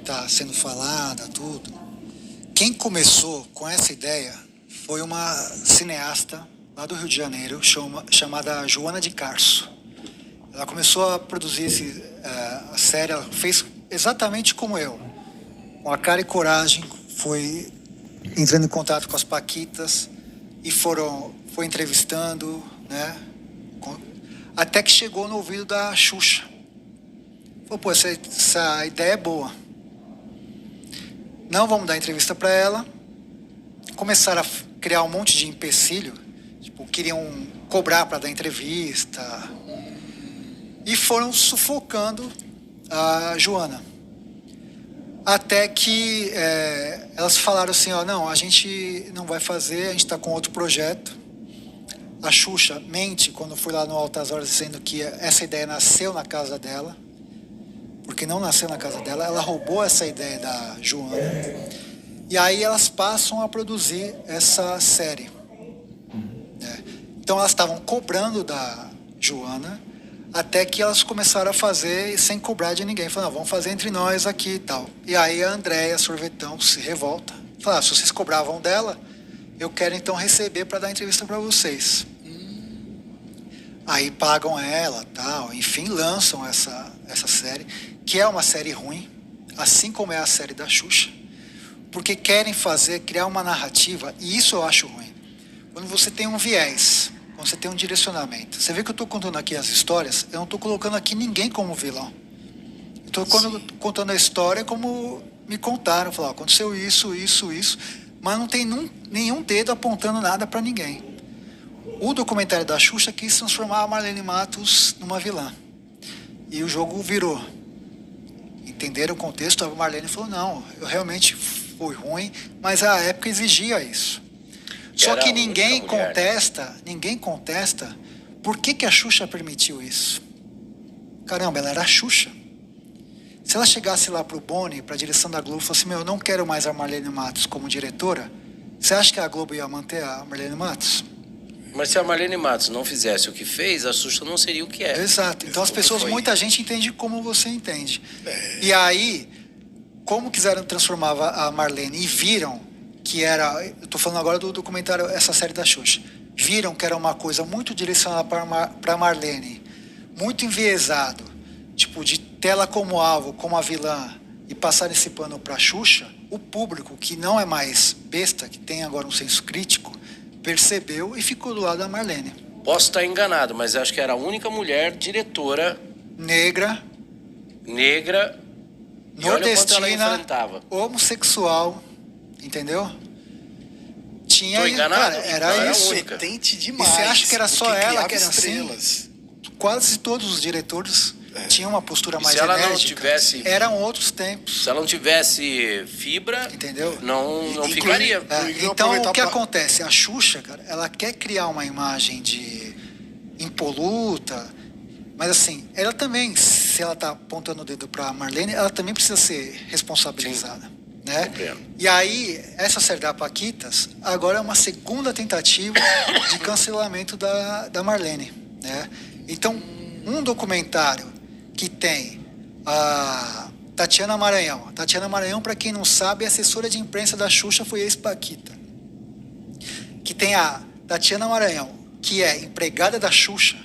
está sendo falada, tudo. Quem começou com essa ideia foi uma cineasta lá do Rio de Janeiro, chamada Joana de Carso. Ela começou a produzir a série, ela fez exatamente como eu. Com a cara e coragem, foi entrando em contato com as paquitas e foi entrevistando, né? Até que chegou no ouvido da Xuxa. Falou, pô, essa ideia é boa. Não vamos dar entrevista para ela. Começaram a criar um monte de empecilho. Tipo, queriam cobrar para dar entrevista. E foram sufocando a Joana. Até que elas falaram assim, ó, não, a gente não vai fazer, a gente está com outro projeto. A Xuxa mente quando foi lá no Altas Horas dizendo que essa ideia nasceu na casa dela. Porque não nasceu na casa dela, ela roubou essa ideia da Joana. E aí elas passam a produzir essa série. Então elas estavam cobrando da Joana, até que elas começaram a fazer sem cobrar de ninguém. Falaram, vamos fazer entre nós aqui e tal. E aí a Andréia Sorvetão se revolta. Fala, se vocês cobravam dela, eu quero então receber para dar entrevista para vocês. Aí pagam ela, tal, enfim, lançam essa série, que é uma série ruim, assim como é a série da Xuxa, porque querem criar uma narrativa, e isso eu acho ruim. Quando você tem um viés, quando você tem um direcionamento, você vê que eu estou contando aqui as histórias, eu não estou colocando aqui ninguém como vilão. Eu estou contando a história como me contaram, falaram, aconteceu isso, mas não tem nenhum dedo apontando nada para ninguém. O documentário da Xuxa quis transformar a Marlene Matos numa vilã. E o jogo virou. Entenderam o contexto? A Marlene falou, não, eu realmente fui ruim, mas a época exigia isso. Só que ninguém contesta por que a Xuxa permitiu isso. Caramba, ela era a Xuxa. Se ela chegasse lá pro Boni, pra direção da Globo, e falasse, eu não quero mais a Marlene Matos como diretora, você acha que a Globo ia manter a Marlene Matos? Mas se a Marlene Matos não fizesse o que fez, a Xuxa não seria o que é. Exato. Então as pessoas, muita gente entende como você entende. E aí, como quiseram transformar a Marlene e viram que era... Eu estou falando agora do documentário, essa série da Xuxa. Viram que era uma coisa muito direcionada para Marlene, muito enviesado, tipo, de tela como alvo, como a vilã, e passar esse pano para a Xuxa, o público, que não é mais besta, que tem agora um senso crítico, percebeu e ficou do lado da Marlene. Posso estar enganado, mas acho que era a única mulher diretora negra, nordestina, homossexual, entendeu? Tinha, tô enganado? Cara, era isso. Competente demais. E você acha que era só ela que era estrelas. Assim? Quase todos os diretores tinham uma postura mais enérgica. Se ela não tivesse... Eram outros tempos. Se ela não tivesse fibra, entendeu? Não ficaria. Então, o que acontece? A Xuxa, cara, ela quer criar uma imagem de impoluta, mas assim, ela também, se ela tá apontando o dedo pra Marlene, ela também precisa ser responsabilizada. Sim. Né? E aí, essa série da Paquitas, agora é uma segunda tentativa de cancelamento da Marlene. Né? Então, um documentário que tem a Tatiana Maranhão. A Tatiana Maranhão, para quem não sabe, é assessora de imprensa da Xuxa, foi ex-Paquita. Que tem a Tatiana Maranhão, que é empregada da Xuxa.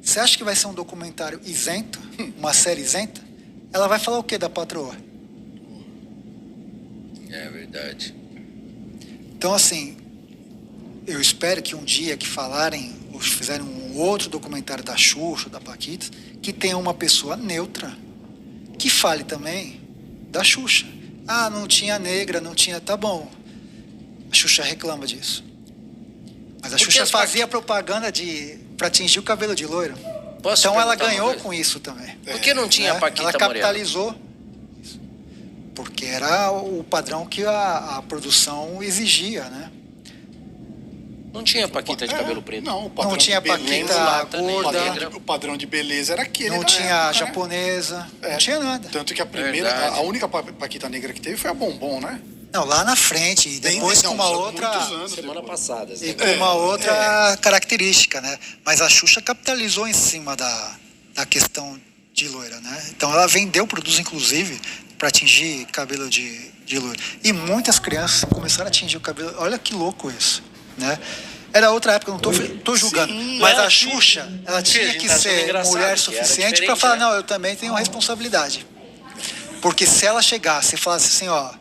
Você acha que vai ser um documentário isento? Uma série isenta? Ela vai falar o que da patroa? É verdade. Então, assim, eu espero que um dia que falarem ou fizerem um outro documentário da Xuxa, da Paquita, que tenha uma pessoa neutra que fale também da Xuxa. Ah, não tinha negra, não tinha... Tá bom. A Xuxa reclama disso. Mas a Xuxa fazia propaganda para atingir o cabelo de loiro. Então ela ganhou com isso também. Por que não tinha a Paquita Ela capitalizou. Porque era o padrão que a produção exigia, né? Não tinha Paquita de cabelo preto. Não, não tinha Paquita gorda. O padrão de beleza era aquele. Não tinha japonesa. Não tinha nada. Tanto que a única Paquita negra que teve foi a Bombom, né? Não, lá na frente. E depois com uma outra... Semana passada. E com uma outra característica, né? Mas a Xuxa capitalizou em cima da questão de loira, né? Então ela vendeu produtos, inclusive, para atingir cabelo de loira. E muitas crianças começaram a atingir o cabelo. Olha que louco isso, né? Era outra época, eu não tô julgando. Sim, mas a Xuxa, ela a tinha gente que tá achando ser engraçado, mulher que era suficiente para diferente, falar, né? não, eu também tenho responsabilidade. Porque se ela chegasse e falasse assim, ó,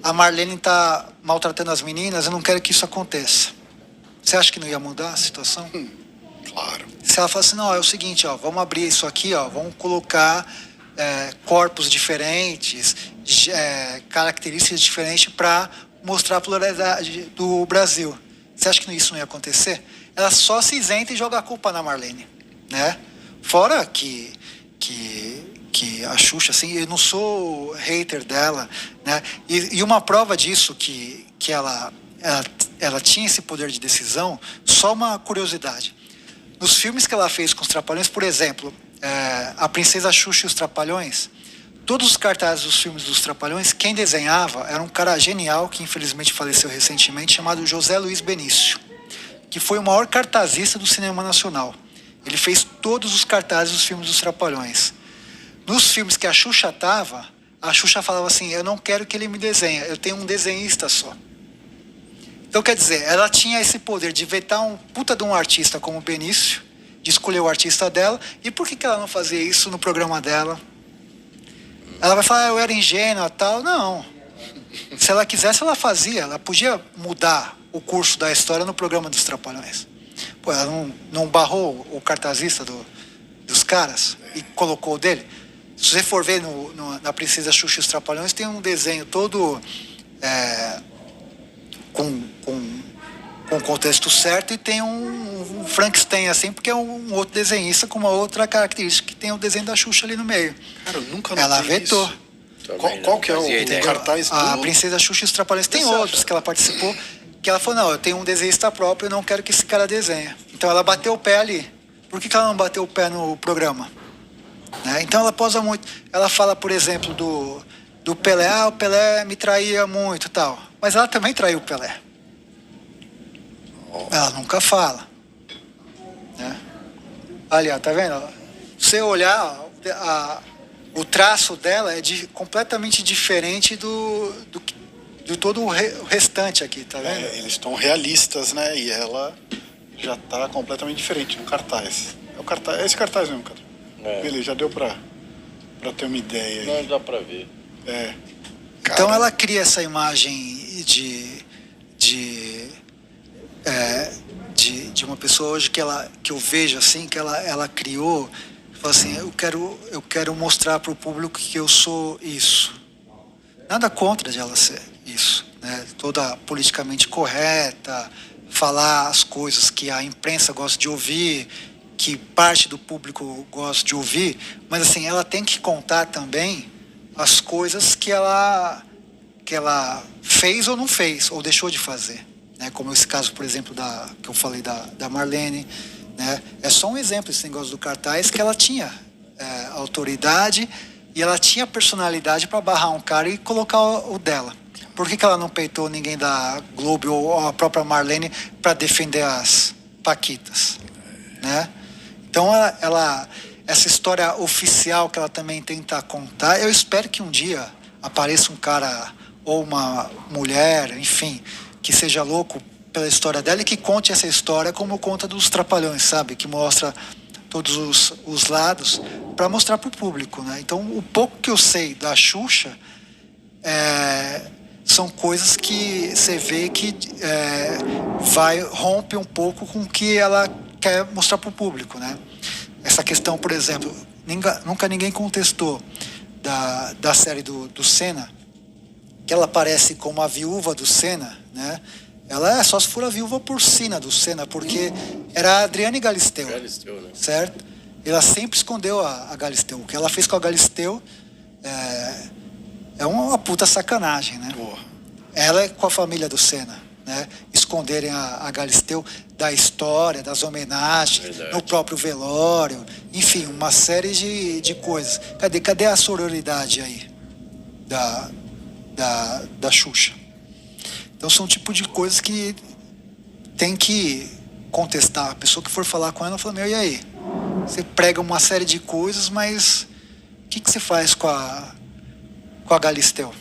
a Marlene tá maltratando as meninas, eu não quero que isso aconteça. Você acha que não ia mudar a situação? Claro. Se ela falasse, não, é o seguinte, ó, vamos abrir isso aqui, ó, vamos colocar corpos diferentes, características diferentes para mostrar a pluralidade do Brasil. Você acha que isso não ia acontecer? Ela só se isenta e joga a culpa na Marlene, né? Fora que a Xuxa, assim, eu não sou hater dela, né? E uma prova disso que ela tinha esse poder de decisão, só uma curiosidade. Nos filmes que ela fez com os Trapalhões, por exemplo, A Princesa Xuxa e os Trapalhões, todos os cartazes dos filmes dos Trapalhões, quem desenhava era um cara genial, que infelizmente faleceu recentemente, chamado José Luiz Benício, que foi o maior cartazista do cinema nacional. Ele fez todos os cartazes dos filmes dos Trapalhões. Nos filmes que a Xuxa estava, a Xuxa falava assim, eu não quero que ele me desenhe, eu tenho um desenhista só. Então, quer dizer, ela tinha esse poder de vetar um puta de um artista como o Benício, de escolher o artista dela, e por que ela não fazia isso no programa dela? Ela vai falar, eu era ingênua e tal. Não. Se ela quisesse, ela fazia. Ela podia mudar o curso da história no programa dos Trapalhões. Pô, ela não barrou o cartazista dos caras e colocou o dele? Se você for ver na Princesa Xuxa e os Trapalhões, tem um desenho todo com o contexto certo e tem um Frankenstein assim, porque é um outro desenhista com uma outra característica que tem o desenho da Xuxa ali no meio. Cara, eu nunca notei Ela vetou. Isso. Qual que é o cartaz do... A Princesa Xuxa e os Trapalhões. Tem outros que ela participou, que ela falou, não, eu tenho um desenhista próprio, eu não quero que esse cara desenhe. Então ela bateu o pé ali. Por que ela não bateu o pé no programa? Né? Então ela posa muito. Ela fala, por exemplo, do Pelé, o Pelé me traía muito e tal. Mas ela também traiu o Pelé. Ela nunca fala. Né? Ali, ó, tá vendo? Se você olhar, o traço dela é completamente diferente do todo o restante aqui, tá vendo? Eles estão realistas, né? E ela já tá completamente diferente no cartaz. É esse cartaz mesmo, cara. Beleza, já deu pra ter uma ideia aí. Não dá pra ver. Então ela cria essa imagem de uma pessoa hoje que eu vejo assim, que ela criou, fala assim, eu quero mostrar para o público que eu sou isso. Nada contra de ela ser isso, né? Toda politicamente correta, falar as coisas que a imprensa gosta de ouvir, que parte do público gosta de ouvir, mas assim, ela tem que contar também as coisas que ela fez ou não fez, ou deixou de fazer. Né? Como esse caso, por exemplo, que eu falei da Marlene. Né? É só um exemplo esse negócio do cartaz, que ela tinha autoridade e ela tinha personalidade para barrar um cara e colocar o dela. Por que ela não peitou ninguém da Globo ou a própria Marlene para defender as Paquitas? Né? Então, essa história oficial que ela também tenta contar, eu espero que um dia apareça um cara ou uma mulher, enfim, que seja louco pela história dela e que conte essa história como conta dos Trapalhões, sabe? Que mostra todos os lados para mostrar para o público, né? Então, o pouco que eu sei da Xuxa são coisas que você vê que rompe um pouco com o que ela quer mostrar para o público, né? Essa questão, por exemplo, nunca ninguém contestou da série do Senna, que ela aparece como a viúva do Senna, né? Ela só se for a viúva porcina do Senna, porque era a Adriane Galisteu, Galisteu, né? certo? Ela sempre escondeu a Galisteu. O que ela fez com a Galisteu é uma puta sacanagem, né? Porra. Ela é com a família do Senna, né? Esconderem a Galisteu da história, das homenagens, Verdade. no próprio velório, enfim, uma série de coisas. Cadê a sororidade aí da Xuxa? Então são um tipo de coisas que tem que contestar. A pessoa que for falar com ela fala, e aí? Você prega uma série de coisas, mas o que você faz com a Galisteu?